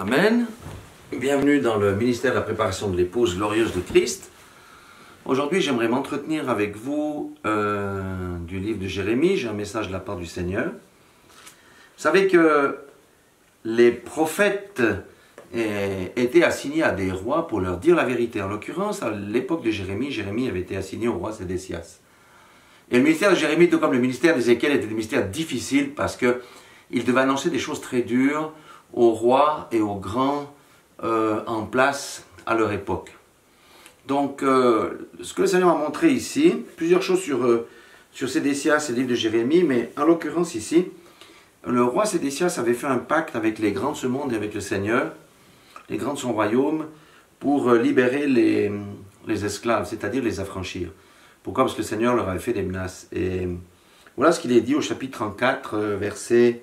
Amen. Bienvenue dans le ministère de la préparation de l'épouse glorieuse de Christ. Aujourd'hui, j'aimerais m'entretenir avec vous du livre de Jérémie. J'ai un message de la part du Seigneur. Vous savez que les prophètes étaient assignés à des rois pour leur dire la vérité. En l'occurrence, à l'époque de Jérémie, Jérémie avait été assigné au roi Sédécias. Et le ministère de Jérémie, tout comme le ministère d'Ézéchiel, était des ministères difficiles parce qu'il devait annoncer des choses très dures aux rois et aux grands en place à leur époque. Donc, ce que le Seigneur a montré ici, plusieurs choses sur Sédécias et le livre de Jérémie, mais en l'occurrence ici, le roi Sédécias avait fait un pacte avec les grands de ce monde et avec le Seigneur, les grands de son royaume, pour libérer les esclaves, c'est-à-dire les affranchir. Pourquoi? Parce que le Seigneur leur avait fait des menaces. Et voilà ce qu'il est dit au chapitre 34, verset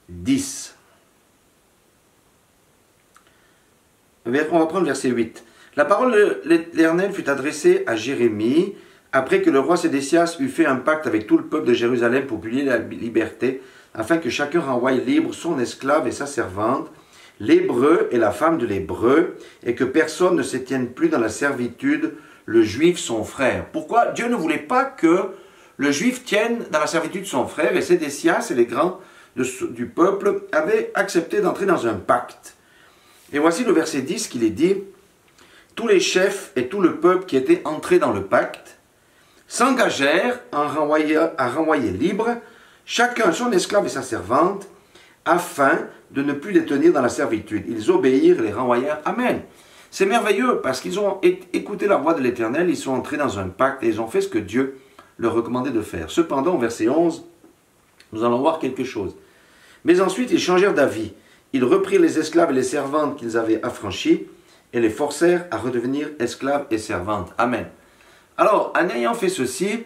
10. On va prendre verset 8. La parole de l'Éternel fut adressée à Jérémie après que le roi Sédécias eut fait un pacte avec tout le peuple de Jérusalem pour publier la liberté, afin que chacun renvoie libre son esclave et sa servante, l'hébreu et la femme de l'hébreu, et que personne ne se tienne plus dans la servitude, le juif son frère. Pourquoi Dieu ne voulait pas que le juif tienne dans la servitude son frère, et Sédécias et les grands du peuple avaient accepté d'entrer dans un pacte. Et voici le verset 10 qu'il est dit: tous les chefs et tout le peuple qui étaient entrés dans le pacte s'engagèrent à renvoyer libre chacun son esclave et sa servante, afin de ne plus les tenir dans la servitude. Ils obéirent et les renvoyèrent. Amen. C'est merveilleux parce qu'ils ont écouté la voix de l'Éternel, ils sont entrés dans un pacte et ils ont fait ce que Dieu leur recommandait de faire. Cependant, au verset 11, nous allons voir quelque chose. Mais ensuite, ils changèrent d'avis. Ils reprirent les esclaves et les servantes qu'ils avaient affranchis et les forcèrent à redevenir esclaves et servantes. Amen. Alors, en ayant fait ceci,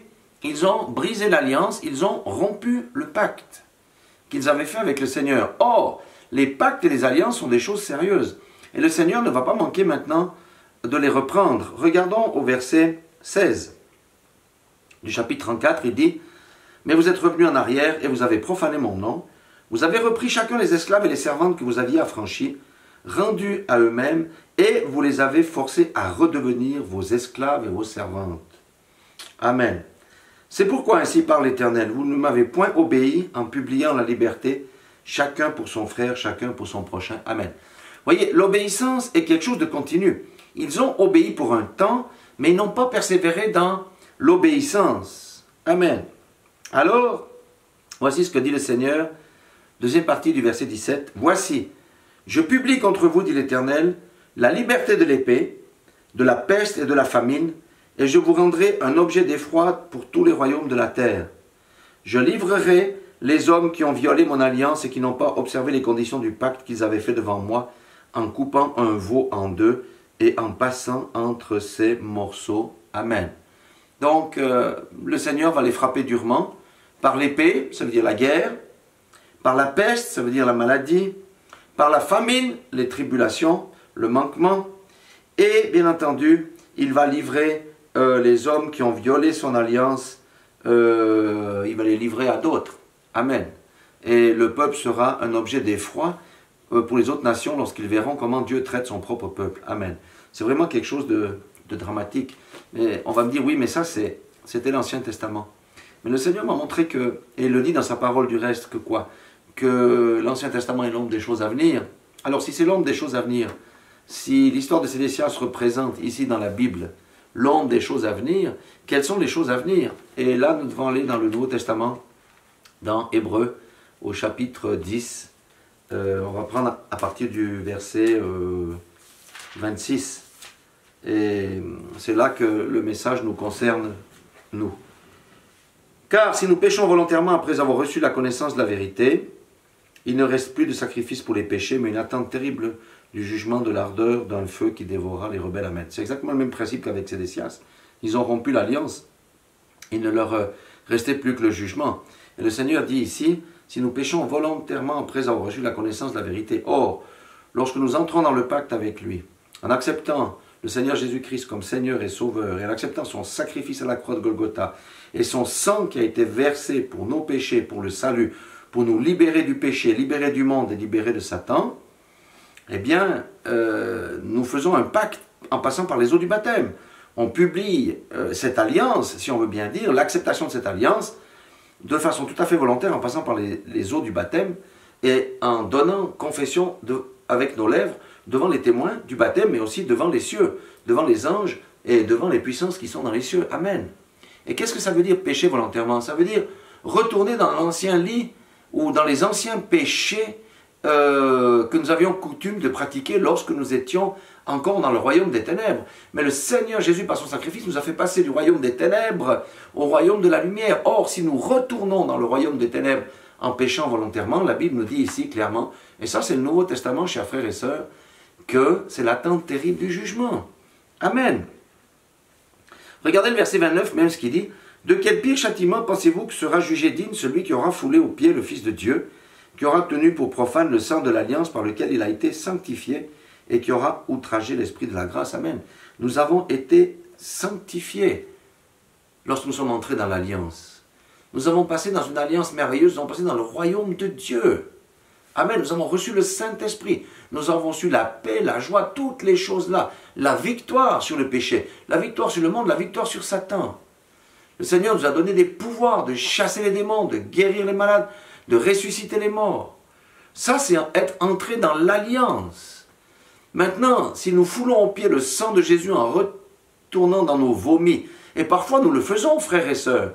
ils ont brisé l'alliance, ils ont rompu le pacte qu'ils avaient fait avec le Seigneur. Or, les pactes et les alliances sont des choses sérieuses. Et le Seigneur ne va pas manquer maintenant de les reprendre. Regardons au verset 16 du chapitre 34, il dit: mais vous êtes revenus en arrière et vous avez profané mon nom. Vous avez repris chacun les esclaves et les servantes que vous aviez affranchis, rendus à eux-mêmes, et vous les avez forcés à redevenir vos esclaves et vos servantes. Amen. C'est pourquoi ainsi parle l'Éternel: vous ne m'avez point obéi en publiant la liberté, chacun pour son frère, chacun pour son prochain. Amen. Voyez, l'obéissance est quelque chose de continu. Ils ont obéi pour un temps, mais ils n'ont pas persévéré dans l'obéissance. Amen. Alors, voici ce que dit le Seigneur, deuxième partie du verset 17. Voici, je publie contre vous, dit l'Éternel, la liberté de l'épée, de la peste et de la famine, et je vous rendrai un objet d'effroi pour tous les royaumes de la terre. Je livrerai les hommes qui ont violé mon alliance et qui n'ont pas observé les conditions du pacte qu'ils avaient fait devant moi, en coupant un veau en deux et en passant entre ses morceaux. Amen. Donc, le Seigneur va les frapper durement par l'épée, ça veut dire la guerre, par la peste, ça veut dire la maladie, par la famine, les tribulations, le manquement, et bien entendu, il va livrer les hommes qui ont violé son alliance, il va les livrer à d'autres. Amen. Et le peuple sera un objet d'effroi pour les autres nations lorsqu'ils verront comment Dieu traite son propre peuple. Amen. C'est vraiment quelque chose de dramatique. Mais on va me dire, oui, mais ça, c'était l'Ancien Testament. Mais le Seigneur m'a montré que, et il le dit dans sa parole du reste, que quoi? Que l'Ancien Testament est l'ombre des choses à venir. Alors si c'est l'ombre des choses à venir, si l'histoire de Sédécias représente ici dans la Bible l'ombre des choses à venir, quelles sont les choses à venir? Et là, nous devons aller dans le Nouveau Testament, dans Hébreux, au chapitre 10. On va prendre à partir du verset 26. Et c'est là que le message nous concerne, nous. Car si nous péchons volontairement après avoir reçu la connaissance de la vérité, il ne reste plus de sacrifice pour les péchés, mais une attente terrible du jugement de l'ardeur d'un feu qui dévorera les rebelles. Amen. C'est exactement le même principe qu'avec Sédécias. Ils ont rompu l'alliance. Il ne leur restait plus que le jugement. Et le Seigneur dit ici, si nous péchons volontairement après avoir reçu la connaissance de la vérité, or, lorsque nous entrons dans le pacte avec lui, en acceptant le Seigneur Jésus-Christ comme Seigneur et Sauveur, et en acceptant son sacrifice à la croix de Golgotha, et son sang qui a été versé pour nos péchés, pour le salut, pour nous libérer du péché, libérer du monde et libérer de Satan, eh bien, nous faisons un pacte en passant par les eaux du baptême. On publie cette alliance, si on veut bien dire, l'acceptation de cette alliance, de façon tout à fait volontaire, en passant par les eaux du baptême, et en donnant confession avec nos lèvres devant les témoins du baptême, mais aussi devant les cieux, devant les anges et devant les puissances qui sont dans les cieux. Amen. Et qu'est-ce que ça veut dire pécher volontairement? Ça veut dire retourner dans l'ancien lit ou dans les anciens péchés que nous avions coutume de pratiquer lorsque nous étions encore dans le royaume des ténèbres. Mais le Seigneur Jésus, par son sacrifice, nous a fait passer du royaume des ténèbres au royaume de la lumière. Or, si nous retournons dans le royaume des ténèbres en péchant volontairement, la Bible nous dit ici clairement, et ça c'est le Nouveau Testament, chers frères et sœurs, que c'est l'attente terrible du jugement. Amen. Regardez le verset 29, même ce qu'il dit. « De quel pire châtiment pensez-vous que sera jugé digne celui qui aura foulé aux pieds le Fils de Dieu, qui aura tenu pour profane le sang de l'alliance par lequel il a été sanctifié et qui aura outragé l'Esprit de la grâce. » Amen. Nous avons été sanctifiés lorsque nous sommes entrés dans l'alliance. Nous avons passé dans une alliance merveilleuse, nous avons passé dans le royaume de Dieu. Amen. Nous avons reçu le Saint-Esprit. Nous avons reçu la paix, la joie, toutes les choses-là. La victoire sur le péché, la victoire sur le monde, la victoire sur Satan. Le Seigneur nous a donné des pouvoirs de chasser les démons, de guérir les malades, de ressusciter les morts. Ça, c'est être entré dans l'alliance. Maintenant, si nous foulons au pied le sang de Jésus en retournant dans nos vomis, et parfois nous le faisons, frères et sœurs,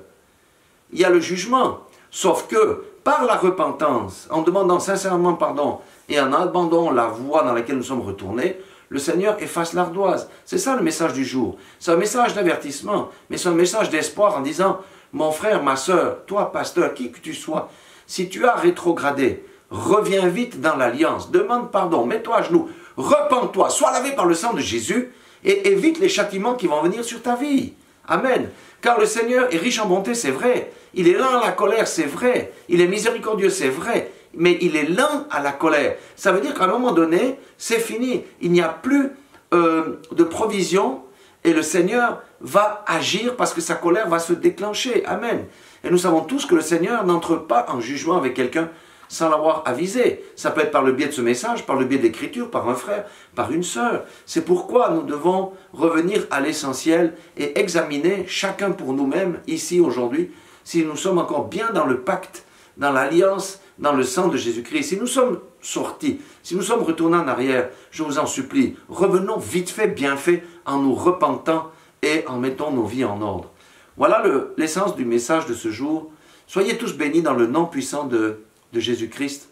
il y a le jugement. Sauf que, par la repentance, en demandant sincèrement pardon et en abandonnant la voie dans laquelle nous sommes retournés, le Seigneur efface l'ardoise. C'est ça le message du jour. C'est un message d'avertissement, mais c'est un message d'espoir en disant, mon frère, ma sœur, toi, pasteur, qui que tu sois, si tu as rétrogradé, reviens vite dans l'alliance, demande pardon, mets-toi à genoux, repens-toi, sois lavé par le sang de Jésus et évite les châtiments qui vont venir sur ta vie. Amen. Car le Seigneur est riche en bonté, c'est vrai. Il est lent à la colère, c'est vrai. Il est miséricordieux, c'est vrai. Mais il est lent à la colère. Ça veut dire qu'à un moment donné, c'est fini. Il n'y a plus de provision et le Seigneur va agir parce que sa colère va se déclencher. Amen. Et nous savons tous que le Seigneur n'entre pas en jugement avec quelqu'un sans l'avoir avisé. Ça peut être par le biais de ce message, par le biais de l'écriture, par un frère, par une sœur. C'est pourquoi nous devons revenir à l'essentiel et examiner chacun pour nous-mêmes, ici, aujourd'hui, si nous sommes encore bien dans le pacte, dans l'alliance, dans le sang de Jésus-Christ. Si nous sommes sortis, si nous sommes retournés en arrière, je vous en supplie, revenons vite fait, bien fait, en nous repentant et en mettant nos vies en ordre. Voilà l'essence du message de ce jour. Soyez tous bénis dans le nom puissant de Jésus-Christ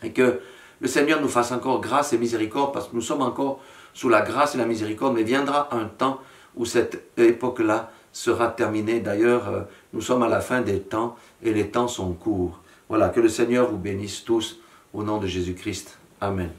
et que le Seigneur nous fasse encore grâce et miséricorde parce que nous sommes encore sous la grâce et la miséricorde, mais viendra un temps où cette époque-là sera terminée. D'ailleurs, nous sommes à la fin des temps et les temps sont courts. Voilà, que le Seigneur vous bénisse tous au nom de Jésus-Christ. Amen.